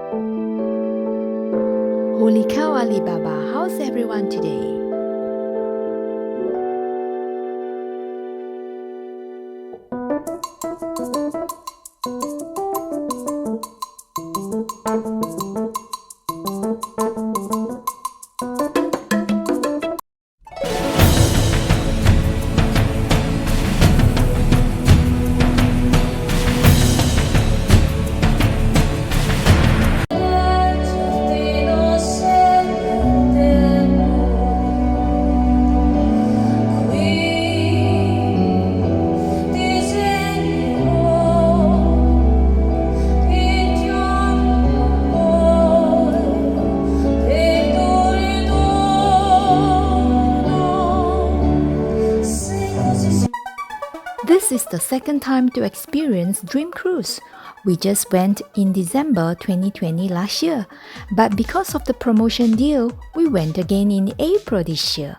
Holy cow, Alibaba, how's everyone today? This is the second time to experience Dream Cruise. We just went in December 2020 last year, but because of the promotion deal, we went again in April this year.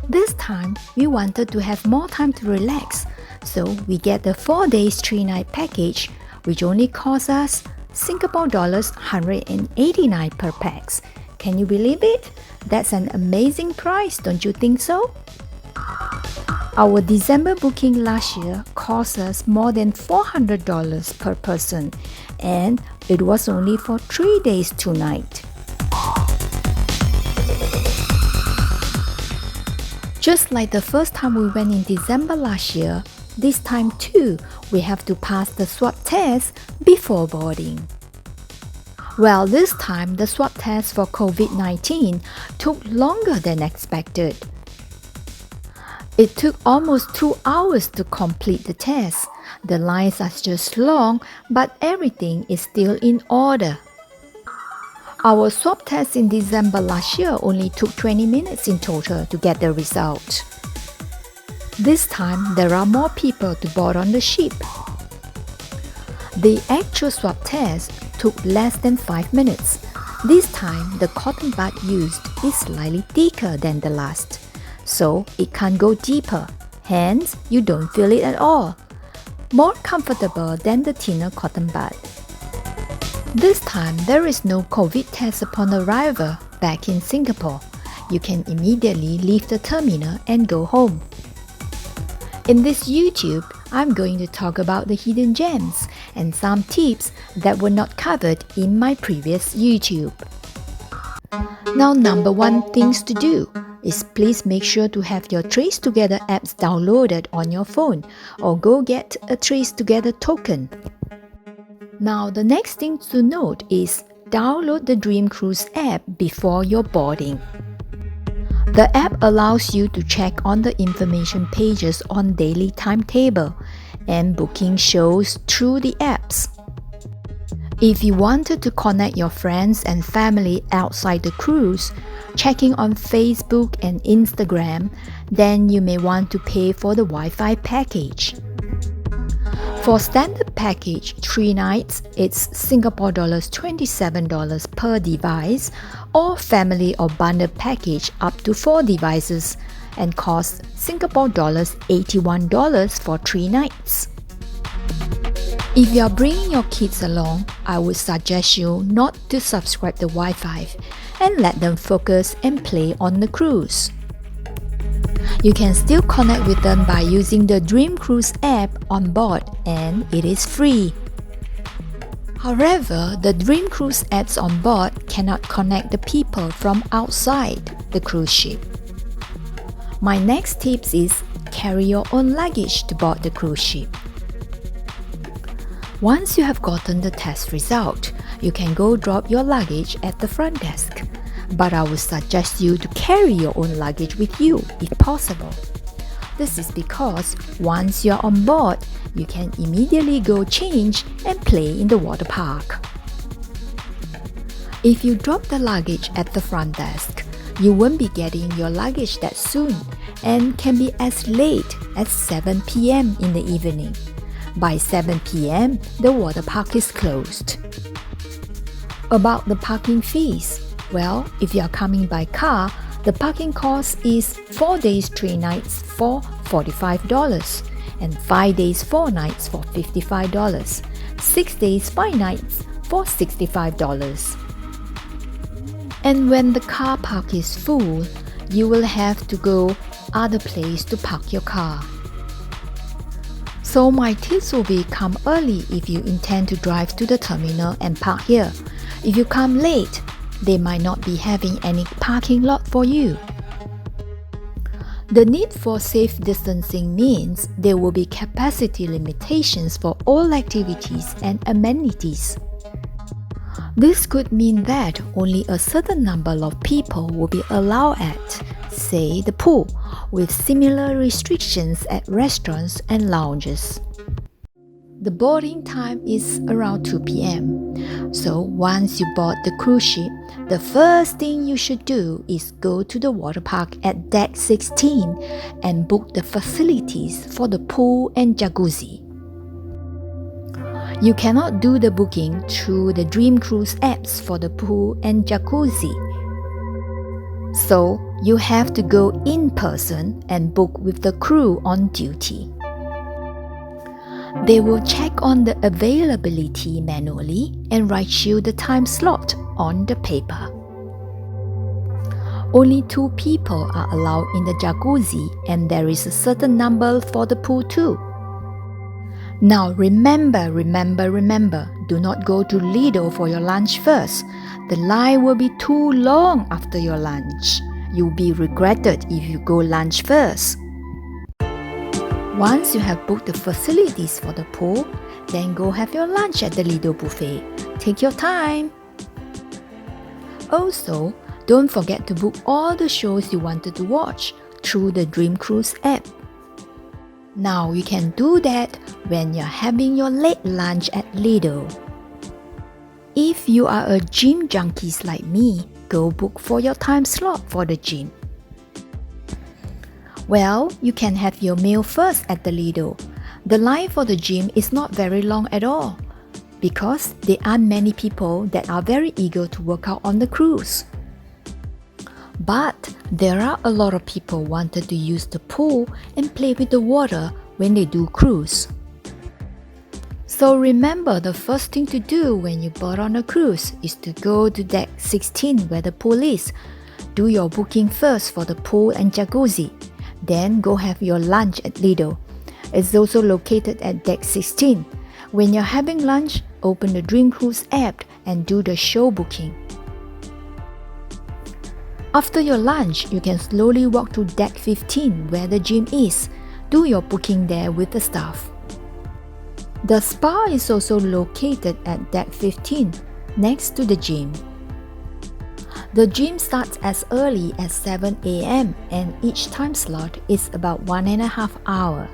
This time, we wanted to have more time to relax, so we get the 4 days 3-night package, which only costs us Singapore dollars 189 per pax. Can you believe it? That's an amazing price, don't you think so? Our December booking last year cost us more than $400 per person, and it was only for 3 days 2 nights. Just like the first time we went in December last year, this time too, we have to pass the swab test before boarding. Well, this time the swab test for COVID-19 took longer than expected. It took almost 2 hours to complete the test. The lines are just long, but everything is still in order. Our swab test in December last year only took 20 minutes in total to get the result. This time, there are more people to board on the ship. The actual swab test took less than 5 minutes. This time, the cotton bud used is slightly thicker than the last, so it can't go deeper, hence you don't feel it at all. More comfortable than the thinner cotton bud. This time there is no COVID test upon arrival back in Singapore. You can immediately leave the terminal and go home. In this YouTube, I'm going to talk about the hidden gems and some tips that were not covered in my previous YouTube. Now, number 1 things to do is please make sure to have your Trace Together apps downloaded on your phone or go get a Trace Together token. Now, the next thing to note is download the Dream Cruise app before your boarding. The app allows you to check on the information pages on daily timetable and booking shows through the apps. If you wanted to connect your friends and family outside the cruise, checking on Facebook and Instagram, then you may want to pay for the Wi-Fi package. For standard package 3 nights, it's Singapore dollars 27 per device, or family or bundle package up to 4 devices and costs Singapore dollars 81 for 3 nights. If you are bringing your kids along, I would suggest you not to subscribe the Wi-Fi and let them focus and play on the cruise. You can still connect with them by using the Dream Cruise app on board, and it is free. However, the Dream Cruise apps on board cannot connect the people from outside the cruise ship. My next tips is carry your own luggage to board the cruise ship. Once you have gotten the test result, you can go drop your luggage at the front desk. But I would suggest you to carry your own luggage with you if possible. This is because once you're on board, you can immediately go change and play in the water park. If you drop the luggage at the front desk, you won't be getting your luggage that soon and can be as late as 7 p.m. in the evening. By 7 p.m., the water park is closed. About the parking fees, well, if you are coming by car, the parking cost is 4 days 3 nights for $45 and 5 days 4 nights for $55, 6 days 5 nights for $65. And when the car park is full, you will have to go other place to park your car. So my tips will be come early if you intend to drive to the terminal and park here. If you come late, they might not be having any parking lot for you. The need for safe distancing means there will be capacity limitations for all activities and amenities. This could mean that only a certain number of people will be allowed at, say, the pool, with similar restrictions at restaurants and lounges. The boarding time is around 2 p.m. So once you board the cruise ship, the first thing you should do is go to the water park at deck 16 and book the facilities for the pool and jacuzzi. You cannot do the booking through the Dream Cruise apps for the pool and jacuzzi. So you have to go in person and book with the crew on duty. They will check on the availability manually and write you the time slot on the paper. Only 2 people are allowed in the jacuzzi, and there is a certain number for the pool too. Now remember, do not go to Lidl for your lunch first. The line will be too long after your lunch. You'll be regretted if you go lunch first. Once you have booked the facilities for the pool, then go have your lunch at the Lidl buffet. Take your time. Also, don't forget to book all the shows you wanted to watch through the Dream Cruise app. Now you can do that when you're having your late lunch at Lidl. If you are a gym junkies like me, go book for your time slot for the gym. Well, you can have your meal first at the Lidl. The line for the gym is not very long at all because there aren't many people that are very eager to work out on the cruise. But there are a lot of people wanted to use the pool and play with the water when they do cruise. So remember, the first thing to do when you board on a cruise is to go to deck 16 where the pool is. Do your booking first for the pool and jacuzzi. Then go have your lunch at Lidl. It's also located at deck 16. When you're having lunch, open the Dream Cruise app and do the show booking. After your lunch, you can slowly walk to deck 15 where the gym is. Do your booking there with the staff. The spa is also located at deck 15, next to the gym. The gym starts as early as 7 a.m. and each time slot is about 1.5 hours.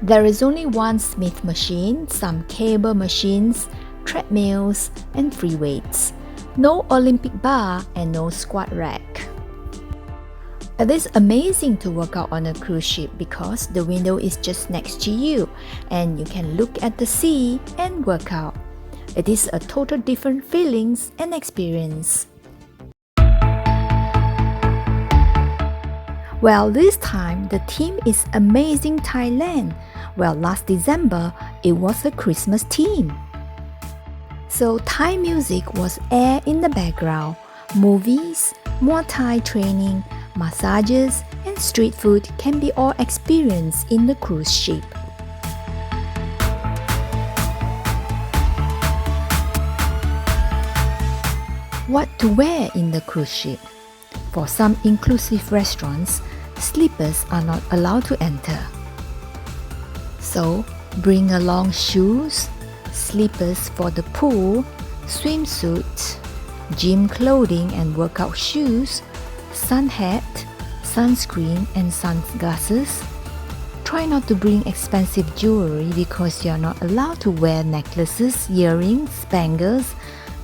There is only one Smith machine, some cable machines, treadmills, and free weights. No Olympic bar and no squat rack. It is amazing to work out on a cruise ship because the window is just next to you and you can look at the sea and work out. It is a total different feelings and experience. Well, this time the theme is Amazing Thailand. Well, last December it was a Christmas theme. So Thai music was aired in the background. Movies, Muay Thai training, massages, and street food can be all experienced in the cruise ship. What to wear in the cruise ship? For some inclusive restaurants, slippers are not allowed to enter. So, bring along shoes, slippers for the pool, swimsuit, gym clothing and workout shoes, sun hat, sunscreen and sunglasses. Try not to bring expensive jewelry because you are not allowed to wear necklaces, earrings, bangles,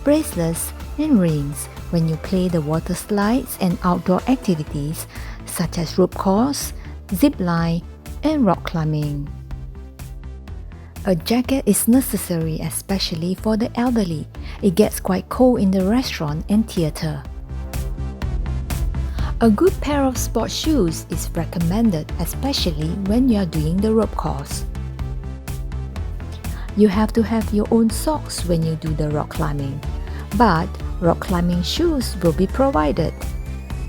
bracelets, and rings when you play the water slides and outdoor activities such as rope course, zip line, and rock climbing. A jacket is necessary especially for the elderly. It gets quite cold in the restaurant and theater. A good pair of sports shoes is recommended especially when you are doing the rope course. You have to have your own socks when you do the rock climbing, but rock climbing shoes will be provided.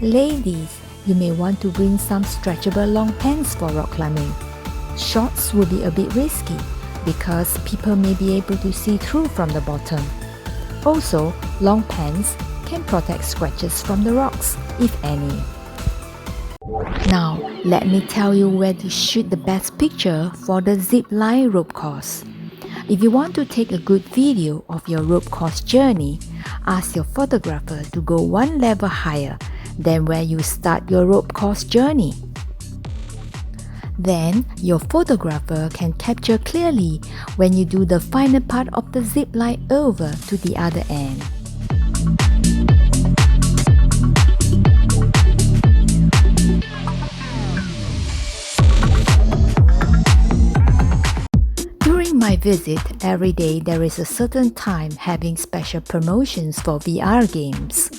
Ladies, you may want to bring some stretchable long pants for rock climbing. Shorts will be a bit risky because people may be able to see through from the bottom. Also, long pants can protect scratches from the rocks, if any. Now, let me tell you where to shoot the best picture for the zip line rope course. If you want to take a good video of your rope course journey, ask your photographer to go one level higher than where you start your rope course journey. Then, your photographer can capture clearly when you do the final part of the zip line over to the other end. During my visit, every day there is a certain time having special promotions for VR games.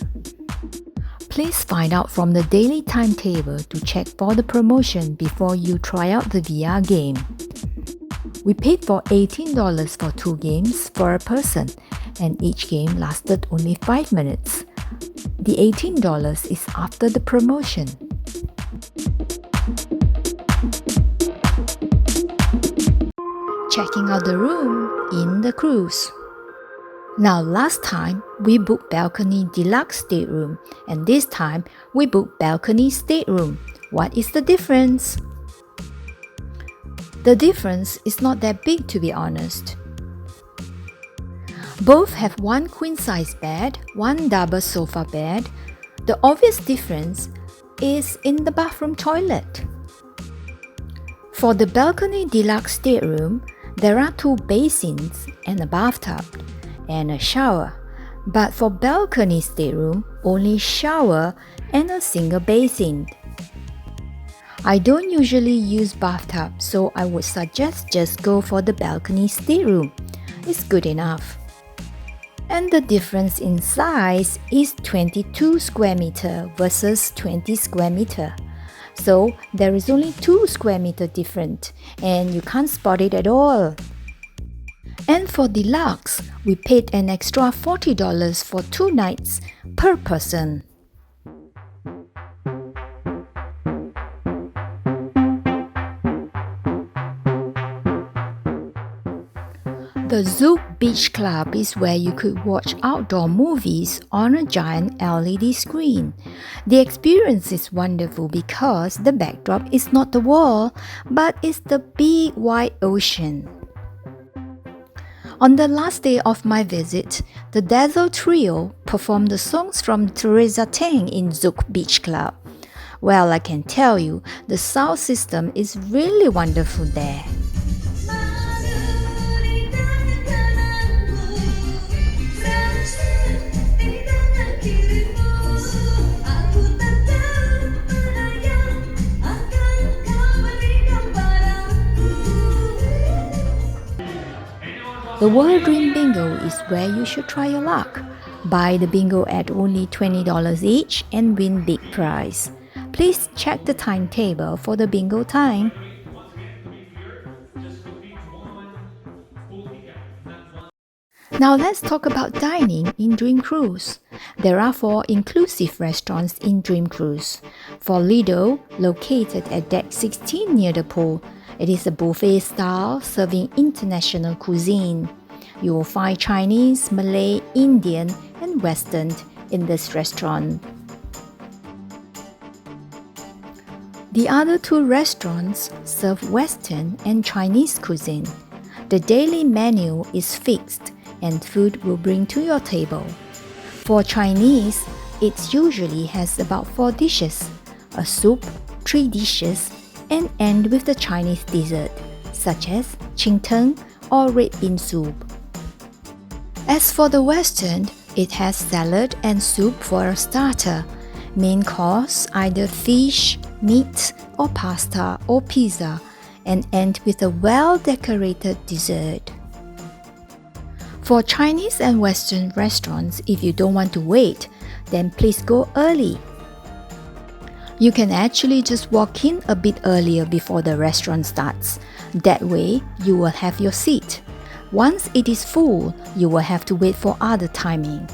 Please find out from the daily timetable to check for the promotion before you try out the VR game. We paid for $18 for 2 games for a person, and each game lasted only 5 minutes. The $18 is after the promotion. Checking out the room in the cruise. Now last time we booked balcony deluxe stateroom, and this time we booked balcony stateroom. What is the difference? The difference is not that big, to be honest. Both have one queen-size bed, one double sofa bed. The obvious difference is in the bathroom toilet. For the balcony deluxe stateroom, there are 2 basins and a bathtub and a shower. But for balcony stateroom, only shower and a single basin. I don't usually use bathtub, so I would suggest just go for the balcony stateroom. It's good enough. And the difference in size is 22 square meter versus 20 square meter. So there is only 2 square meter different, and you can't spot it at all. And for deluxe, we paid an extra $40 for 2 nights per person. The Zouk Beach Club is where you could watch outdoor movies on a giant LED screen. The experience is wonderful because the backdrop is not the wall, but it's the big wide ocean. On the last day of my visit, the Dazzle Trio performed the songs from Teresa Teng in Zouk Beach Club. Well, I can tell you, the sound system is really wonderful there. The World Dream Bingo is where you should try your luck. Buy the bingo at only $20 each and win big prize. Please check the timetable for the bingo time. Now let's talk about dining in Dream Cruise. There are 4 inclusive restaurants in Dream Cruise. For Lido, located at Deck 16 near the pool, it is a buffet style serving international cuisine. You will find Chinese, Malay, Indian, and Western in this restaurant. The other 2 restaurants serve Western and Chinese cuisine. The daily menu is fixed and food will bring to your table. For Chinese, it usually has about 4 dishes, a soup, 3 dishes, and end with the Chinese dessert, such as cheng tng or red bean soup. As for the Western, it has salad and soup for a starter, main course either fish, meat, or pasta or pizza, and end with a well-decorated dessert. For Chinese and Western restaurants, if you don't want to wait, then please go early. You can actually just walk in a bit earlier before the restaurant starts. That way, you will have your seat. Once it is full, you will have to wait for other timing.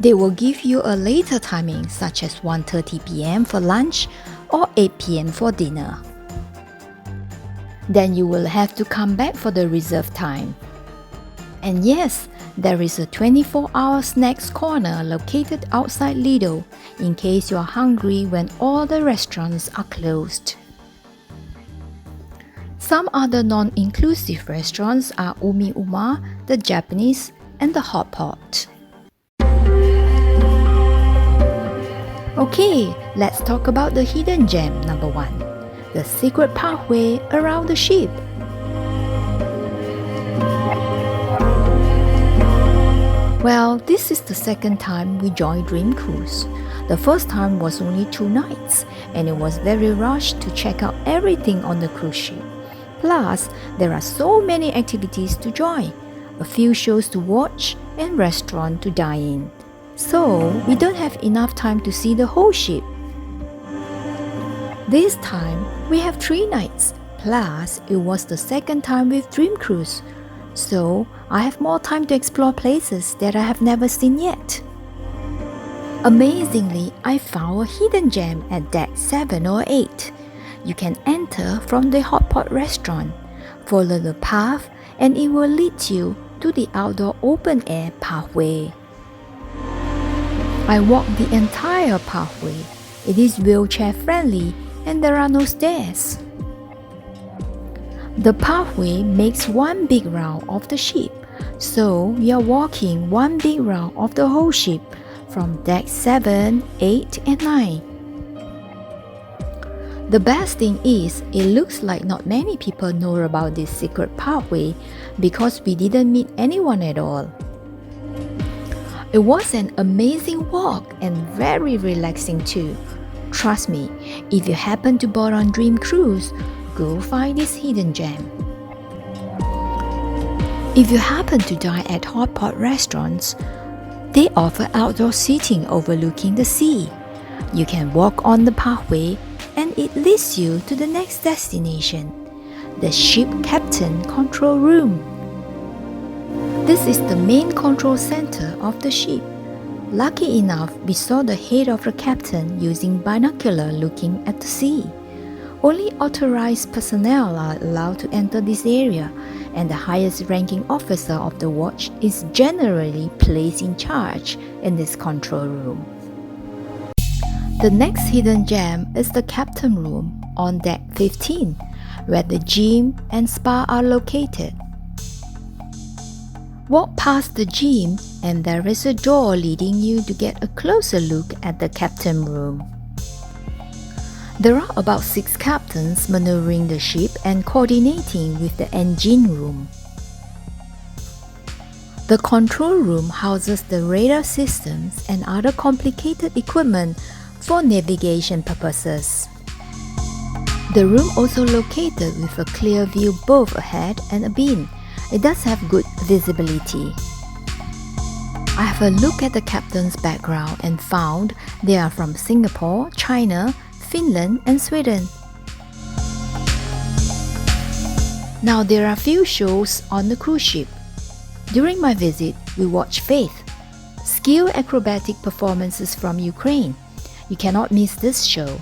They will give you a later timing such as 1:30 p.m. for lunch or 8 p.m. for dinner. Then you will have to come back for the reserved time. And yes, there is a 24-hour snacks corner located outside Lidl in case you are hungry when all the restaurants are closed. Some other non-inclusive restaurants are Umi Uma, the Japanese, and the Hot Pot. Okay, let's talk about the hidden gem number 1, the secret pathway around the ship. Well, this is the second time we joined Dream Cruise. The first time was only 2 nights, and it was very rushed to check out everything on the cruise ship. Plus, there are so many activities to join, a few shows to watch, and restaurants to dine in. So, we don't have enough time to see the whole ship. This time, we have 3 nights, plus it was the second time with Dream Cruise. So, I have more time to explore places that I have never seen yet. Amazingly, I found a hidden gem at deck 7 or 8. You can enter from the hot pot restaurant, follow the path, and it will lead you to the outdoor open air pathway. I walked the entire pathway. It is wheelchair friendly and there are no stairs. The pathway makes one big round of the ship, so we are walking one big round of the whole ship from deck 7, 8 and 9. The best thing is, it looks like not many people know about this secret pathway because we didn't meet anyone at all. It was an amazing walk and very relaxing too. Trust me, if you happen to board on Dream Cruise, go find this hidden gem. If you happen to dine at hot pot restaurants, they offer outdoor seating overlooking the sea. You can walk on the pathway and it leads you to the next destination, the ship captain control room. This is the main control center of the ship. Lucky enough, we saw the head of the captain using binocular looking at the sea. Only authorized personnel are allowed to enter this area, and the highest ranking officer of the watch is generally placed in charge in this control room. The next hidden gem is the captain room on deck 15, where the gym and spa are located. Walk past the gym and there is a door leading you to get a closer look at the captain room. There are about 6 captains maneuvering the ship and coordinating with the engine room. The control room houses the radar systems and other complicated equipment for navigation purposes. The room also located with a clear view both ahead and abeam. It does have good visibility. I have a look at the captain's background and found they are from Singapore, China, Finland and Sweden. Now there are few shows on the cruise ship. During my visit, we watched Faith, skill acrobatic performances from Ukraine. You cannot miss this show.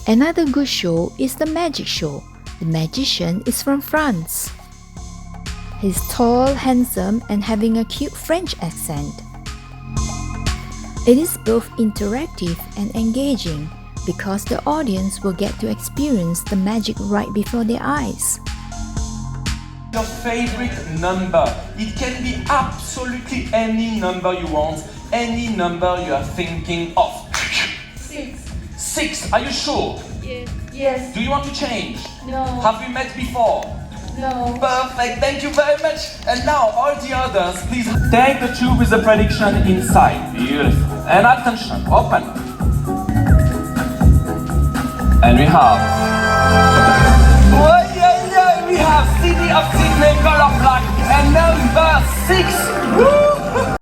Another good show is the magic show. The magician is from France. He's tall, handsome, and having a cute French accent. It is both interactive and engaging because the audience will get to experience the magic right before their eyes. Your favorite number. It can be absolutely any number you want, any number you are thinking of. 6. 6, are you sure? Yes. Do you want to change? No. Have we met before? No. Perfect, thank you very much. And now, all the others, please take the tube with the prediction inside. Beautiful. And attention, open. And we have... Oh, yeah, we have City of Sydney color black and number 6. Woo!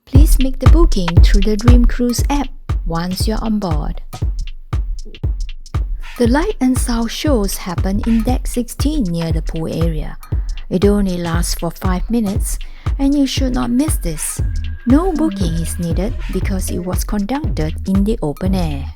Please make the booking through the Dream Cruise app once you're on board. The light and sound shows happen in deck 16 near the pool area. It only lasts for 5 minutes and you should not miss this. No booking is needed because it was conducted in the open air.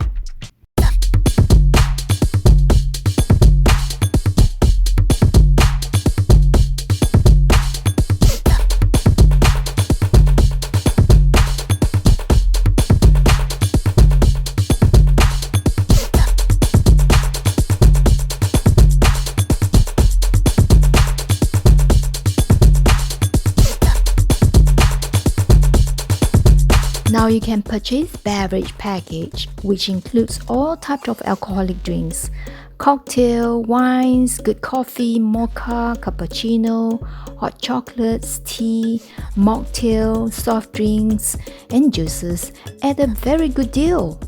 Now you can purchase beverage package, which includes all types of alcoholic drinks, cocktail, wines, good coffee, mocha, cappuccino, hot chocolates, tea, mocktail, soft drinks, and juices at a very good deal.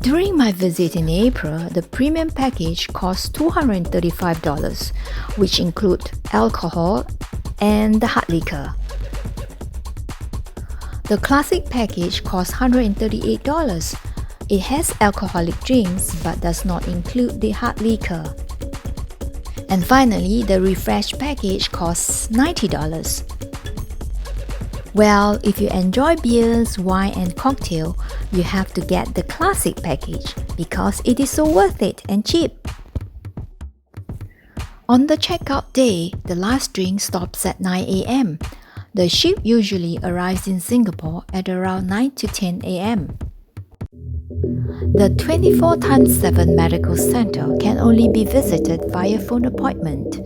During my visit in April, the premium package cost $235, which include alcohol and the hard liquor. The classic package costs $138. It has alcoholic drinks but does not include the hard liquor. And finally, the refresh package costs $90. Well, if you enjoy beers, wine and cocktail, you have to get the classic package because it is so worth it and cheap. On the checkout day, the last drink stops at 9 a.m. The ship usually arrives in Singapore at around 9 to 10 a.m. The 24/7 medical center can only be visited via phone appointment.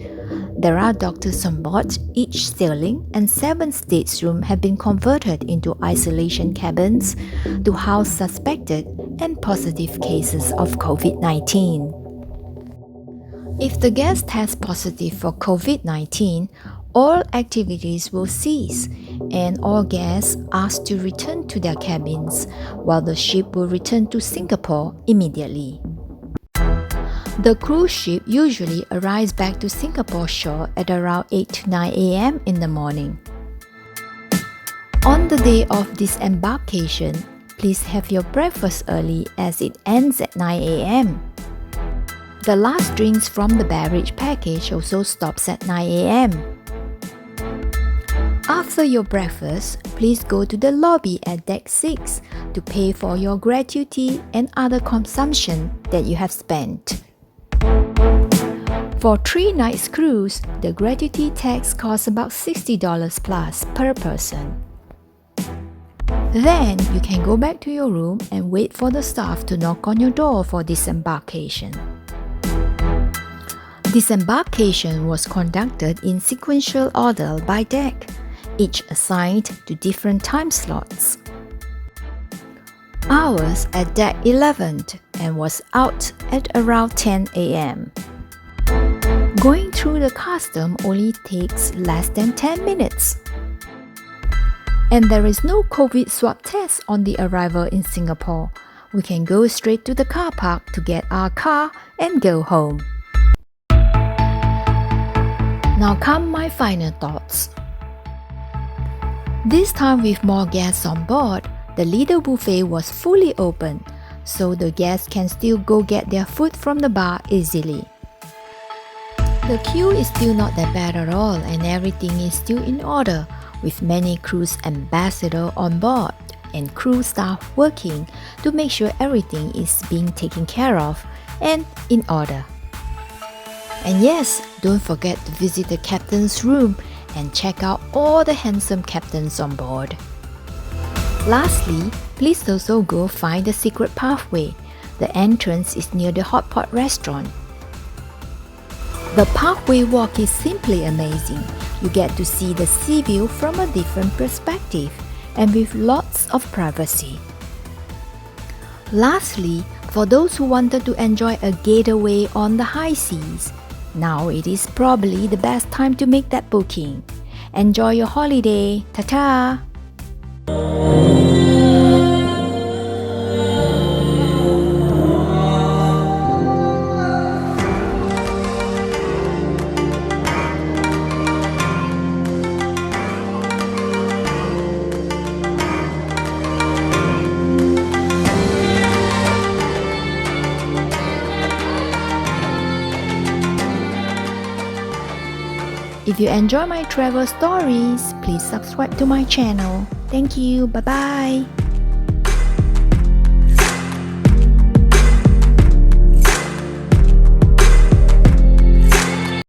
There are doctors on board each sailing and 7 staterooms have been converted into isolation cabins to house suspected and positive cases of COVID-19. If the guest tests positive for COVID-19, all activities will cease and all guests asked to return to their cabins while the ship will return to Singapore immediately. The cruise ship usually arrives back to Singapore shore at around 8 to 9 a.m. in the morning. On the day of disembarkation, please have your breakfast early as it ends at 9 a.m. The last drinks from the beverage package also stops at 9 a.m. After your breakfast, please go to the lobby at deck 6 to pay for your gratuity and other consumption that you have spent. For 3 nights cruise, the gratuity tax costs about $60 plus per person. Then you can go back to your room and wait for the staff to knock on your door for disembarkation. Disembarkation was conducted in sequential order by deck, each assigned to different time slots. Ours at deck 11 and was out at around 10 a.m. Going through the custom only takes less than 10 minutes. And there is no COVID swab test on the arrival in Singapore. We can go straight to the car park to get our car and go home. Now come my final thoughts. This time with more guests on board, the Lido buffet was fully open, so the guests can still go get their food from the bar easily. The queue is still not that bad at all and everything is still in order, with many cruise ambassadors on board and crew staff working to make sure everything is being taken care of and in order. And yes, don't forget to visit the captain's room and check out all the handsome captains on board. Lastly, please also go find the secret pathway. The entrance is near the hot pot restaurant. The pathway walk is simply amazing. You get to see the sea view from a different perspective and with lots of privacy. Lastly, for those who wanted to enjoy a getaway on the high seas, now it is probably the best time to make that booking. Enjoy your holiday. Ta-ta! If you enjoy my travel stories, please subscribe to my channel. Thank you. Bye bye.